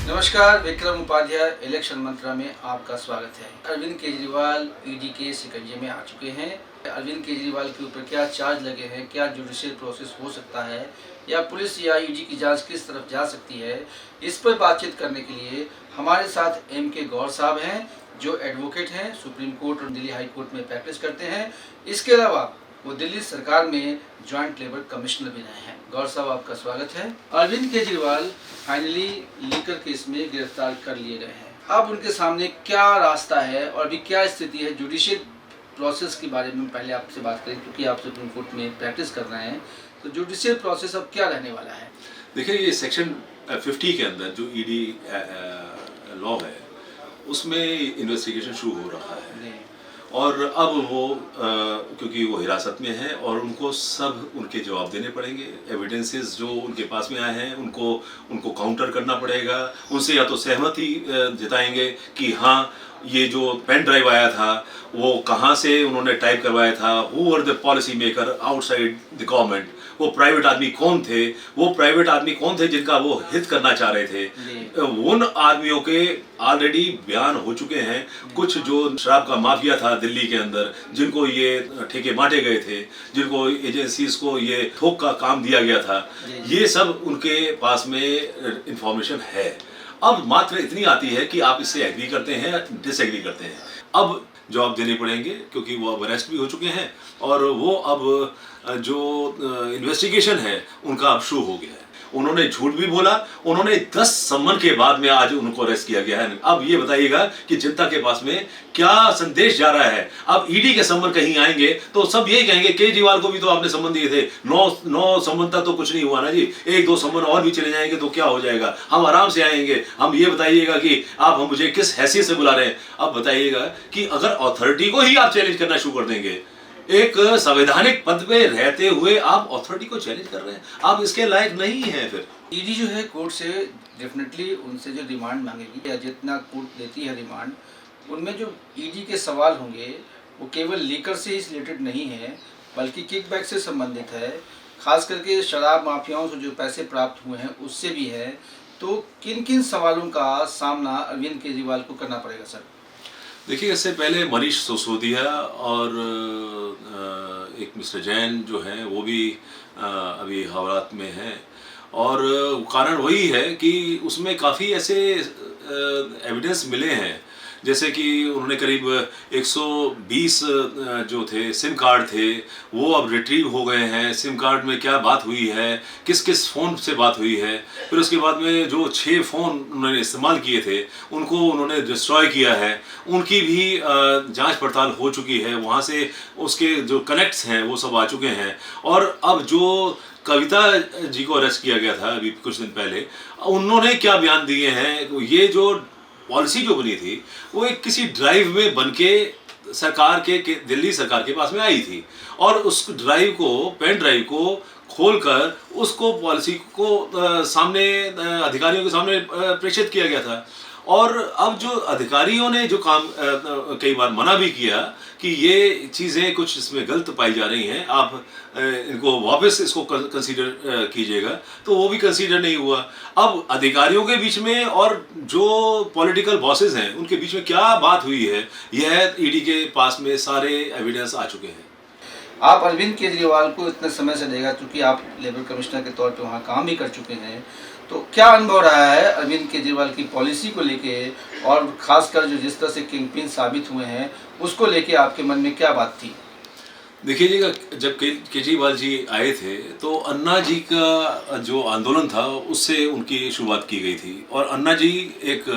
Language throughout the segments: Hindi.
नमस्कार, विक्रम उपाध्याय इलेक्शन मंत्रा में आपका स्वागत है। अरविंद केजरीवाल ईडी के शिकंजे में आ चुके हैं। अरविंद केजरीवाल के ऊपर क्या चार्ज लगे हैं, क्या जुडिशियल प्रोसेस हो सकता है या पुलिस या ईडी की जांच किस तरफ जा सकती है, इस पर बातचीत करने के लिए हमारे साथ एम.के. गौर साहब हैं, जो एडवोकेट हैं, सुप्रीम कोर्ट और दिल्ली हाई कोर्ट में प्रैक्टिस करते हैं। इसके अलावा वो दिल्ली सरकार में जॉइंट लेबर कमिश्नर भी रहे हैं। गौर साहब, आपका स्वागत है। Arvind Kejriwal finally liquor case में गिरफ्तार कर लिए गए हैं। अब उनके सामने क्या रास्ता है और अभी क्या स्थिति है जुडिशियल प्रोसेस के बारे में पहले आपसे बात करें, क्योंकि आप सुप्रीम कोर्ट में प्रैक्टिस कर रहे हैं। तो जुडिशियल प्रोसेस अब क्या रहने वाला है? देखिए, ये सेक्शन 50 के अंदर जो ईडी लॉ है उसमें इन्वेस्टिगेशन शुरू हो रहा है और अब वो क्योंकि वो हिरासत में है और उनको सब उनके जवाब देने पड़ेंगे। एविडेंसेस जो उनके पास में आए हैं उनको काउंटर करना पड़ेगा। उनसे या तो सहमति जताएंगे कि हाँ, ये जो पेन ड्राइव आया था वो कहाँ से उन्होंने टाइप करवाया था, who were the policy maker outside the government, वो प्राइवेट आदमी कौन थे जिनका वो हित करना चाह रहे थे। उन आदमियों के ऑलरेडी बयान हो चुके हैं। कुछ जो शराब का माफिया था दिल्ली के अंदर, जिनको ये ठेके बांटे गए थे, जिनको एजेंसीज को ये थोक का काम दिया गया था, ये सब उनके पास में इंफॉर्मेशन है। अब मात्र इतनी आती है कि आप इससे एग्री करते हैं या डिसएग्री करते हैं। अब जवाब देने पड़ेंगे क्योंकि वो अब अरेस्ट भी हो चुके हैं और वो अब जो इन्वेस्टिगेशन है उनका अब शुरू हो गया है। उन्होंने झूठ भी बोला। उन्होंने 10 सम्मन के बाद में आज उनको अरेस्ट किया गया है। अब ये बताइएगा कि जनता के पास में क्या संदेश जा रहा है। अब ईडी के सम्मन कहीं आएंगे तो सब यही कहेंगे केजरीवाल को भी तो आपने सम्मन दिए थे, 9 सम्मन तक तो कुछ नहीं हुआ ना जी, 1-2 सम्मन और भी चले जाएंगे तो क्या हो जाएगा, हम आराम से आएंगे। हम ये बताइएगा कि आप मुझे किस हैसियत से बुला रहे हैं। अब बताइएगा कि अगर अथॉरिटी को ही आप चैलेंज करना शुरू कर देंगे, एक संवैधानिक पद पे रहते हुए आप अथॉरिटी को चैलेंज कर रहे हैं, आप इसके लायक नहीं हैं। फिर ईडी जो है कोर्ट से डेफिनेटली उनसे जो डिमांड मांगेगी या जितना कोर्ट देती है डिमांड, उनमें जो ईडी के सवाल होंगे वो केवल लीकर से ही रिलेटेड नहीं है, बल्कि किकबैक से संबंधित है। खास करके शराब माफियाओं से जो पैसे प्राप्त हुए हैं उससे भी है। तो किन किन सवालों का सामना अरविंद केजरीवाल को करना पड़ेगा सर? देखिए, इससे पहले मनीष सिसोदिया और एक मिस्टर जैन जो हैं वो भी अभी हवालात में हैं और कारण वही है कि उसमें काफ़ी ऐसे एविडेंस मिले हैं, जैसे कि उन्होंने करीब 120 जो थे सिम कार्ड थे वो अब रिट्रीव हो गए हैं। सिम कार्ड में क्या बात हुई है, किस किस फ़ोन से बात हुई है। फिर उसके बाद में जो 6 फ़ोन उन्होंने इस्तेमाल किए थे उनको उन्होंने डिस्ट्रॉय किया है, उनकी भी जांच पड़ताल हो चुकी है। वहाँ से उसके जो कनेक्ट्स हैं वो सब आ चुके हैं। और अब जो कविता जी को अरेस्ट किया गया था अभी कुछ दिन पहले, उन्होंने क्या बयान दिए हैं, ये जो पॉलिसी जो बनी थी वो एक किसी ड्राइव में बन के सरकार के दिल्ली सरकार के पास में आई थी और उस ड्राइव को, पेन ड्राइव को खोलकर उसको पॉलिसी को सामने अधिकारियों के सामने प्रेषित किया गया था। और अब जो अधिकारियों ने जो काम कई बार मना भी किया कि ये चीज़ें कुछ इसमें गलत पाई जा रही हैं, आप इनको वापस इसको कंसीडर कीजिएगा, तो वो भी कंसीडर नहीं हुआ। अब अधिकारियों के बीच में और जो पॉलिटिकल बॉसेस हैं उनके बीच में क्या बात हुई है, यह ईडी के पास में सारे एविडेंस आ चुके हैं। आप अरविंद केजरीवाल को इतने समय से देगा, क्योंकि आप लेबर कमिश्नर के तौर पे वहाँ काम भी कर चुके हैं, तो क्या अनुभव रहा है अरविंद केजरीवाल की पॉलिसी को लेके और खासकर जो जिस तरह से किंगपिन साबित हुए हैं उसको लेके आपके मन में क्या बात थी? देखिएगा, जब केजरीवाल जी आए थे तो अन्ना जी का जो आंदोलन था उससे उनकी शुरुआत की गई थी और अन्ना जी एक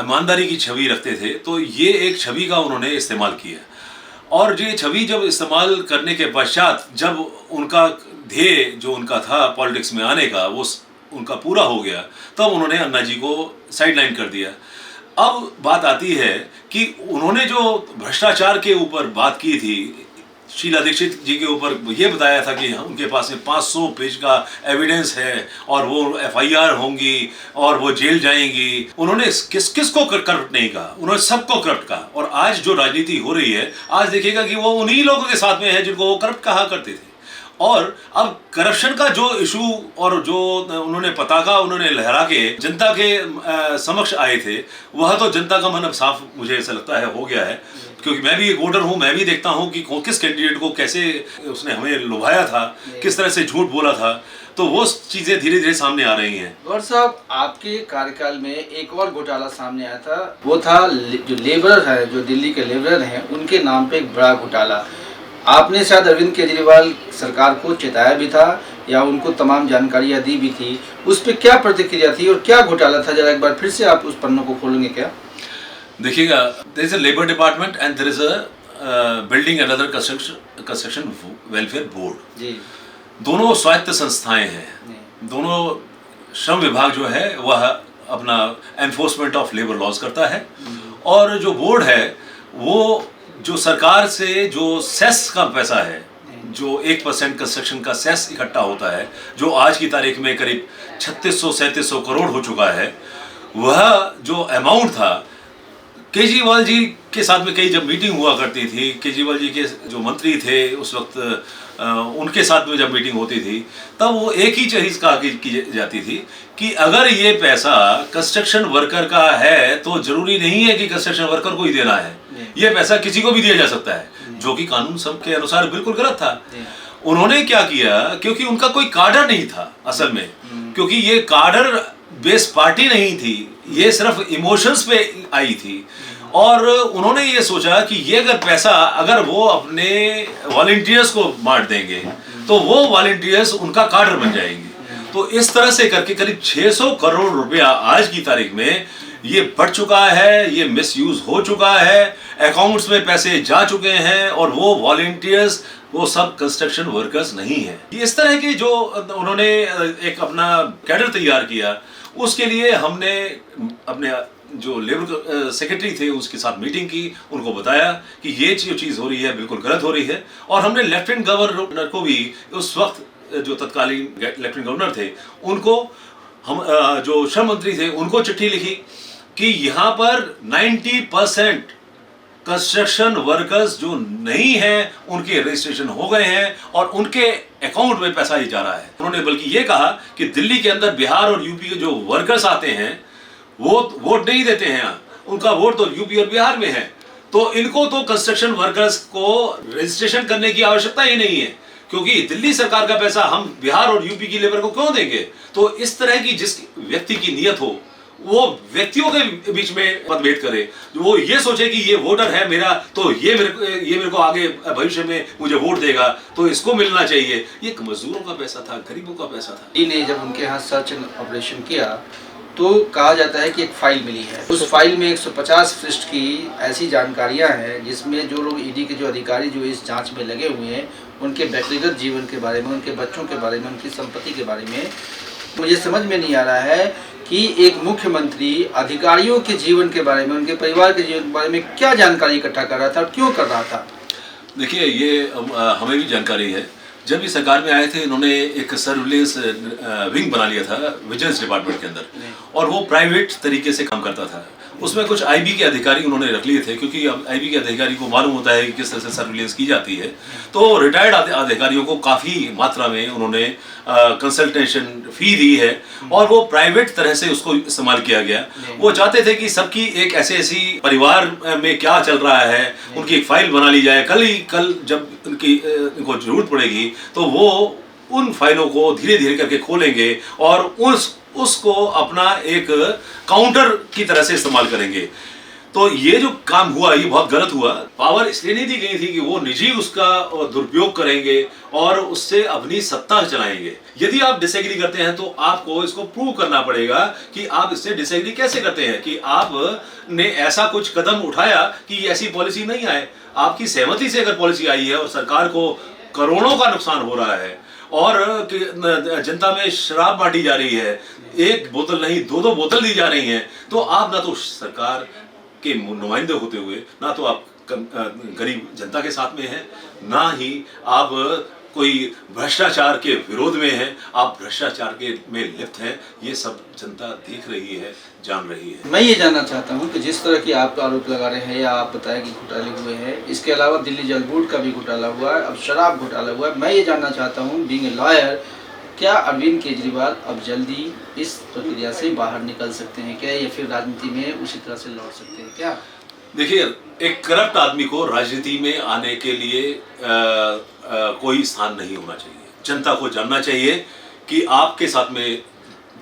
ईमानदारी की छवि रखते थे, तो ये एक छवि का उन्होंने इस्तेमाल किया और ये छवि जब इस्तेमाल करने के पश्चात जब उनका ध्येय जो उनका था पॉलिटिक्स में आने का वो उनका पूरा हो गया, तब उन्होंने अन्ना जी को साइडलाइन कर दिया। अब बात आती है कि उन्होंने जो भ्रष्टाचार के ऊपर बात की थी, शीला दीक्षित जी के ऊपर ये बताया था कि उनके पास में 500 पेज का एविडेंस है और वो एफआईआर होंगी और वो जेल जाएंगी। उन्होंने किस को करप्ट नहीं कहा, उन्होंने सबको करप्ट कहा। और आज जो राजनीति हो रही है, आज देखिएगा कि वो उन्हीं लोगों के साथ में है जिनको वो करप्ट कहा करते थे। और अब करप्शन का जो इशू और जो उन्होंने पताका उन्होंने लहरा के जनता के समक्ष आए थे, वह तो जनता का मन अब साफ मुझे ऐसा लगता है हो गया है, क्योंकि मैं भी एक वोटर हूं, मैं भी देखता हूं कि किस कैंडिडेट को कैसे उसने हमें लुभाया था, किस तरह से झूठ बोला था, तो वो चीजें धीरे धीरे सामने आ रही हैं। गौर साहब, आपके कार्यकाल में एक और घोटाला सामने आया था, वो था जो लेबरर है, जो दिल्ली के लेबरर हैं, उनके नाम पे एक बड़ा घोटाला। आपने शायद अरविंद केजरीवाल सरकार को चेताया भी था या उनको तमाम जानकारियां दी भी थी, उस पर क्या प्रतिक्रिया थी और क्या घोटाला था? जरा एक बार फिर से आप उस पन्नों को खोलेंगे क्या? देखिएगा, there is a labour department and there is a building and other construction welfare board. जी, दोनों स्वायत्त संस्थाएं हैं। दोनों श्रम विभाग जो है वह अपना एनफोर्समेंट ऑफ लेबर लॉज करता है, और जो बोर्ड है वो जो सरकार से जो सेस का पैसा है, जो 1% कंस्ट्रक्शन का सेस इकट्ठा होता है, जो आज की तारीख में करीब 3600-3700 करोड़ हो चुका है, वह जो अमाउंट था, केजरीवाल जी के साथ में कई जब मीटिंग हुआ करती थी, केजरीवाल जी के जो मंत्री थे उस वक्त उनके साथ में जब मीटिंग होती थी, तब वो एक ही चीज कहा की जाती थी कि अगर ये पैसा कंस्ट्रक्शन वर्कर का है तो जरूरी नहीं है कि कंस्ट्रक्शन वर्कर को ही देना है, ये पैसा किसी को भी दिया जा सकता है, जो कि कानून सब के अनुसार बिल्कुल गलत था। उन्होंने क्या किया, क्योंकि उनका कोई काडर नहीं था असल में, क्योंकि ये काडर बेस पार्टी नहीं थी, ये सिर्फ इमोशंस पे आई थी, और उन्होंने ये सोचा कि ये अगर पैसा अगर वो अपने वॉलंटियर्स को बांट देंगे तो वो वॉलंटियर्स उनका काडर बन जाएंगे। तो इस तरह से करके करीब 600 करोड़ रुपया आज की तारीख में ये बढ़ चुका है, ये मिसयूज हो चुका है, अकाउंट्स में पैसे जा चुके हैं, और वो वॉलंटियर्स वो सब कंस्ट्रक्शन वर्कर्स नहीं है। इस तरह की जो उन्होंने एक अपना कैडर तैयार किया, उसके लिए हमने अपने जो लेबर सेक्रेटरी थे उसके साथ मीटिंग की, उनको बताया कि ये जो चीज़ हो रही है बिल्कुल गलत हो रही है, और हमने लेफ्टिनेंट गवर्नर को भी उस वक्त जो तत्कालीन लेफ्टिनेंट गवर्नर थे उनको, हम जो श्रम मंत्री थे उनको चिट्ठी लिखी कि यहाँ पर 90% कंस्ट्रक्शन वर्कर्स जो नहीं हैं उनके रजिस्ट्रेशन हो गए हैं और उनके अकाउंट में पैसा ही जा रहा है। उन्होंने बल्कि ये कहा कि दिल्ली के अंदर बिहार और यूपी के जो वर्कर्स आते हैं वो वोट नहीं देते हैं, उनका वोट तो यूपी और बिहार में है, तो इनको तो कंस्ट्रक्शन वर्कर्स को रजिस्ट्रेशन करने की आवश्यकता ही नहीं है, क्योंकि दिल्ली सरकार का पैसा हम बिहार और यूपी की लेबर को क्यों देंगे। तो इस तरह की जिस व्यक्ति की नियत हो वो व्यक्तियों के बीच में मतभेद करे, वो ये सोचे कि ये वोटर है मेरा, तो ये मेरे को आगे भविष्य में मुझे वोट देगा तो इसको मिलना चाहिए। ये मजदूरों का पैसा था, गरीबों का पैसा था। ने जब उनके यहाँ सर्च ऑपरेशन किया तो कहा जाता है कि एक फाइल मिली है, उस फाइल में 150 पृष्ठ की ऐसी जानकारियां हैं जिसमें जो लोग ईडी के जो अधिकारी जो इस जांच में लगे हुए हैं उनके व्यक्तिगत जीवन के बारे में, उनके बच्चों के बारे में, उनकी संपत्ति के बारे में मुझे समझ में नहीं आ रहा है कि एक मुख्यमंत्री अधिकारियों के जीवन के बारे में, उनके परिवार के जीवन के बारे में क्या जानकारी इकट्ठा कर रहा था और क्यों कर रहा था। देखिए, ये हमें भी जानकारी है। जब ये सरकार में आए थे इन्होंने एक सर्विलेंस विंग बना लिया था विजिलेंस डिपार्टमेंट के अंदर, और वो प्राइवेट तरीके से काम करता था। उसमें कुछ आईबी के अधिकारी उन्होंने रख लिए थे, क्योंकि अब आईबी के अधिकारी को मालूम होता है कि किस तरह से सर्विलेंस की जाती है, तो रिटायर्ड अधिकारियों को काफ़ी मात्रा में उन्होंने कंसल्टेशन फी दी है, और वो प्राइवेट तरह से उसको इस्तेमाल किया गया। वो चाहते थे कि सबकी एक ऐसे परिवार में क्या चल रहा है उनकी एक फाइल बना ली जाए, कल जब इनको जरूरत पड़ेगी तो वो उन फाइलों को धीरे धीरे करके खोलेंगे और उसको अपना एक काउंटर की तरह से इस्तेमाल करेंगे। तो ये जो काम हुआ ये बहुत गलत हुआ। पावर इसलिए नहीं दी गई थी कि वो निजी उसका दुरुपयोग करेंगे और उससे अपनी सत्ता चलाएंगे। यदि आप डिसएग्री करते हैं तो आपको इसको प्रूव करना पड़ेगा कि आप इससे डिसएग्री कैसे करते हैं, कि आपने ऐसा कुछ कदम उठाया कि ऐसी पॉलिसी नहीं आए। आपकी सहमति से अगर पॉलिसी आई है और सरकार को करोड़ों का नुकसान हो रहा है और जनता में शराब बांटी जा रही है, एक बोतल नहीं दो बोतल दी जा रही हैं, तो आप ना तो सरकार के नुमाइंदे होते हुए ना तो आप गरीब जनता के साथ में हैं, ना ही आप कोई भ्रष्टाचार के विरोध में हैं, आप भ्रष्टाचार के में लिप्त हैं, ये सब जनता देख रही है, जान रही है। मैं ये जानना चाहता हूँ कि जिस तरह की आप आरोप लगा रहे हैं या आप बताएं कि घोटाले हुए हैं, इसके अलावा दिल्ली जल बोर्ड का भी घोटाला हुआ है, अब शराब घोटाला हुआ है। मैं ये जानना चाहता हूँ, बीइंग ए लॉयर, क्या अरविंद केजरीवाल अब जल्दी इस प्रक्रिया से बाहर निकल सकते हैं क्या, या फिर राजनीति में उसी तरह से लौट सकते हैं क्या? देखिए, एक करप्ट आदमी को राजनीति में आने के लिए कोई स्थान नहीं होना चाहिए। जनता को जानना चाहिए कि आपके साथ में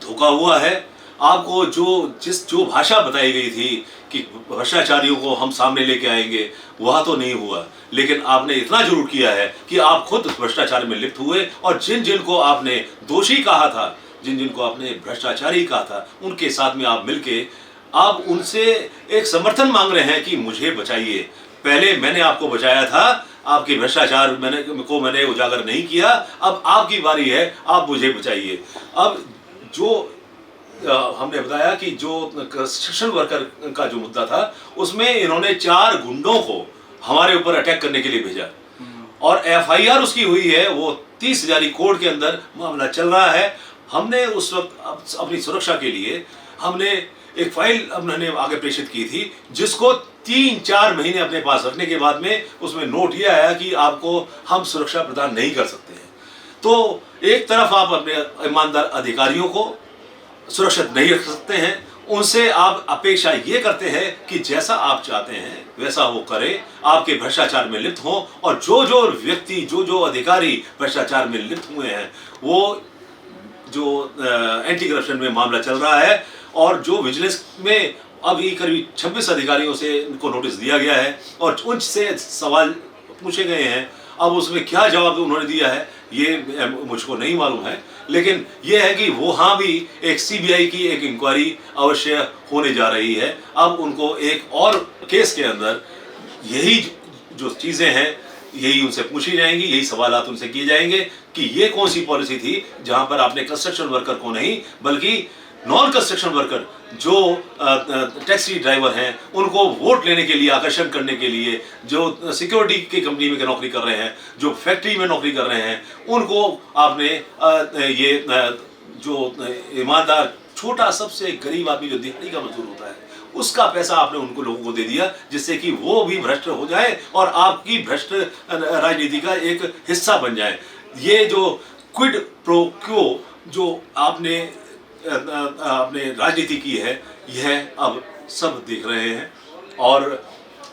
धोखा हुआ है। आपको जो भाषा बताई गई थी कि भ्रष्टाचारियों को हम सामने लेके आएंगे, वह तो नहीं हुआ। लेकिन आपने इतना जरूर किया है कि आप खुद भ्रष्टाचार में लिप्त हुए, और जिन जिन को आपने दोषी कहा था, जिन जिन को आपने भ्रष्टाचारी कहा था, उनके साथ में आप मिलके आप उनसे एक समर्थन मांग रहे हैं कि मुझे बचाइए। पहले मैंने आपको बचाया था, आपके भ्रष्टाचार मैंने उजागर नहीं किया, अब आपकी बारी है, आप मुझे बचाइए। अब जो हमने बताया कि जो कंस्ट्रक्शन वर्कर का जो मुद्दा था, उसमें इन्होंने 4 गुंडों को हमारे ऊपर अटैक करने के लिए भेजा, और FIR उसकी हुई है, वो 30 हजारी कोर्ट के अंदर मामला चल रहा है। हमने उस वक्त अपनी सुरक्षा के लिए हमने एक फाइल हमने आगे प्रेषित की थी, जिसको 3-4 महीने अपने पास रखने के बाद में उसमें नोट यह आया कि आपको हम सुरक्षा प्रदान नहीं कर सकते हैं। तो एक तरफ आप अपने ईमानदार अधिकारियों को सुरक्षित नहीं रख सकते हैं, उनसे आप अपेक्षा ये करते हैं कि जैसा आप चाहते हैं वैसा वो करे, आपके भ्रष्टाचार में लिप्त हों। और जो व्यक्ति जो अधिकारी भ्रष्टाचार में लिप्त हुए हैं, वो जो एंटी करप्शन में मामला चल रहा है, और जो विजिलेंस में अभी करीब 26 अधिकारियों से उनको नोटिस दिया गया है और उनसे सवाल पूछे गए हैं। अब उसमें क्या जवाब उन्होंने दिया है ये मुझको नहीं मालूम है, लेकिन ये है कि वहाँ भी एक CBI की एक इंक्वायरी अवश्य होने जा रही है। अब उनको एक और केस के अंदर यही जो चीज़ें हैं यही उनसे पूछी जाएंगी, यही सवालात उनसे किए जाएंगे कि ये कौन सी पॉलिसी थी जहाँ पर आपने कंस्ट्रक्शन वर्कर को नहीं बल्कि नॉन कंस्ट्रक्शन वर्कर जो टैक्सी ड्राइवर हैं उनको वोट लेने के लिए, आकर्षण करने के लिए, जो सिक्योरिटी की कंपनी में नौकरी कर रहे हैं, जो फैक्ट्री में नौकरी कर रहे हैं, उनको आपने ये जो ईमानदार छोटा सबसे गरीब आदमी जो दिहाड़ी का मजदूर होता है उसका पैसा आपने उनको लोगों को दे दिया, जिससे कि वो भी भ्रष्ट हो जाए और आपकी भ्रष्ट राजनीति का एक हिस्सा बन जाए। ये जो क्विड प्रो क्वो जो आपने राजनीति की है, यह अब सब देख रहे हैं। और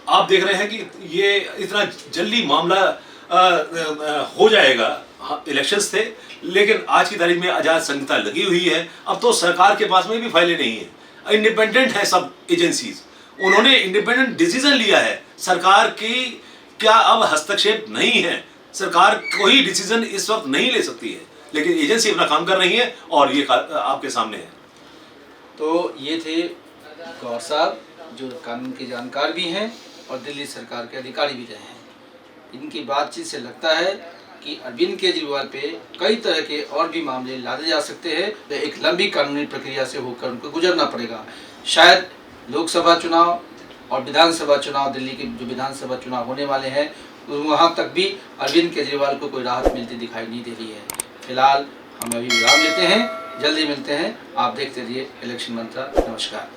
आप देख रहे हैं कि ये इतना जल्दी मामला हो जाएगा। इलेक्शंस थे, लेकिन आज की तारीख में आचार संहिता लगी हुई है। अब तो सरकार के पास में भी फाइलें नहीं है, इंडिपेंडेंट है सब एजेंसीज, उन्होंने इंडिपेंडेंट डिसीजन लिया है। सरकार की क्या अब हस्तक्षेप नहीं है, सरकार कोई डिसीजन इस वक्त नहीं ले सकती है, लेकिन एजेंसी अपना काम कर रही है और ये आपके सामने है। तो ये थे गौर साहब, जो कानून के जानकार भी हैं और दिल्ली सरकार के अधिकारी भी रहे हैं। इनकी बातचीत से लगता है कि अरविंद केजरीवाल पे कई तरह के और भी मामले लादे जा सकते हैं, तो एक लंबी कानूनी प्रक्रिया से होकर उनको गुजरना पड़ेगा। शायद लोकसभा चुनाव और विधानसभा चुनाव, दिल्ली के जो विधानसभा चुनाव होने वाले हैं, वहाँ तक भी अरविंद केजरीवाल को कोई राहत मिलती दिखाई नहीं दे रही है। फिलहाल हम अभी विराम लेते हैं, जल्दी मिलते हैं। आप देखते रहिए इलेक्शन मंत्रा। नमस्कार।